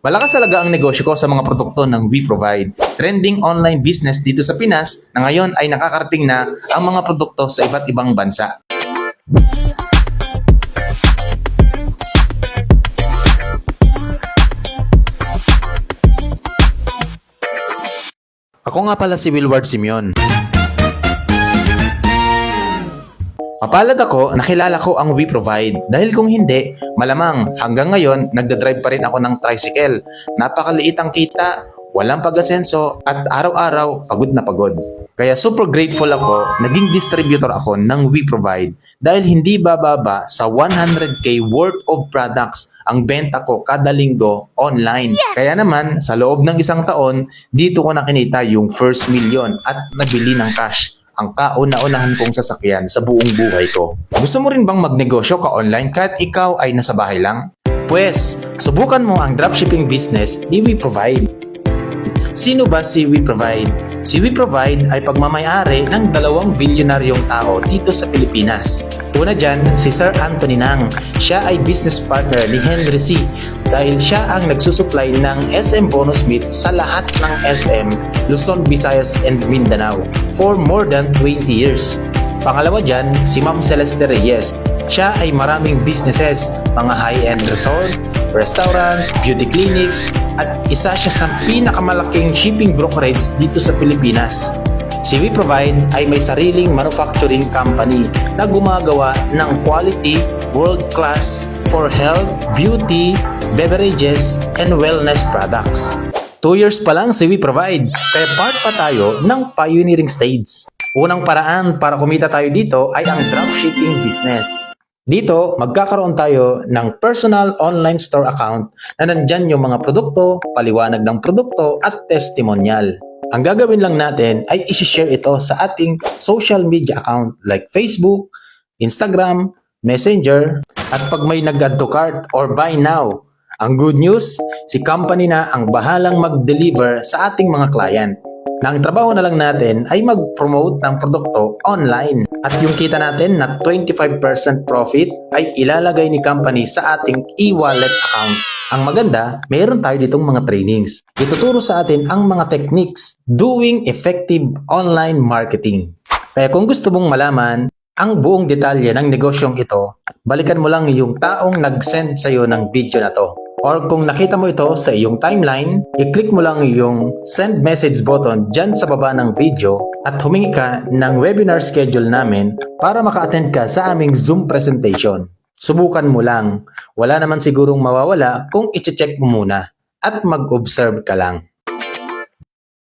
Malakas talaga ang negosyo ko sa mga produkto ng We Provide. Trending online business dito sa Pinas na ngayon ay nakakarating na ang mga produkto sa iba't ibang bansa. Ako nga pala si Wilward Simeon. Mapalad ako, nakilala ko ang We Provide dahil kung hindi, malamang hanggang ngayon nagdadrive pa rin ako ng tricycle. Napakaliit ang kita, walang pag-asenso at araw-araw pagod na pagod. Kaya super grateful ako, naging distributor ako ng We Provide dahil hindi bababa sa 100k worth of products ang benta ko kada linggo online. Yes! Kaya naman, sa loob ng isang taon, dito ko nakinita yung first million at nabili ng cash ang kauna-unahan kong sasakyan sa buong buhay ko. Gusto mo rin bang magnegosyo ka online kahit ikaw ay nasa bahay lang? Pwes, subukan mo ang dropshipping business ni We Provide. Sino ba si We Provide? Si We Provide ay pagmamayari ng 2 bilyonaryong tao dito sa Pilipinas. Una dyan, si Sir Anthony Nang. Siya ay business partner ni Henry C. dahil siya ang nagsusupply ng SM Bonus Meat sa lahat ng SM Luzon, Visayas, and Mindanao for more than 20 years. Pangalawa dyan, si Ma'am Celeste Reyes. Siya ay maraming businesses, mga high-end resort, restaurant, beauty clinics, at isa siya sa pinakamalaking shipping brokerage dito sa Pilipinas. Si We Provide ay may sariling manufacturing company na gumagawa ng quality, world-class for health, beauty, beverages, and wellness products. 2 years pa lang si We Provide, kaya part pa tayo ng pioneering stage. Unang paraan para kumita tayo dito ay ang dropshipping business. Dito, magkakaroon tayo ng personal online store account na nandyan yung mga produkto, paliwanag ng produkto at testimonial. Ang gagawin lang natin ay isi-share ito sa ating social media account like Facebook, Instagram, Messenger, at pag may nag-add to cart or buy now. Ang good news, si company na ang bahalang mag-deliver sa ating mga client. Na ang trabaho na lang natin ay mag-promote ng produkto online. At yung kita natin na 25% profit ay ilalagay ni company sa ating e-wallet account. Ang maganda, mayroon tayo ditong mga trainings. Ituturo sa atin ang mga techniques doing effective online marketing. Kaya kung gusto mong malaman ang buong detalye ng negosyong ito, balikan mo lang yung taong nag-send sa'yo ng video na to. Or kung nakita mo ito sa iyong timeline, i-click mo lang yung send message button dyan sa baba ng video at humingi ka ng webinar schedule namin para maka-attend ka sa aming Zoom presentation. Subukan mo lang. Wala naman sigurong mawawala kung i-check mo muna at mag-observe ka lang.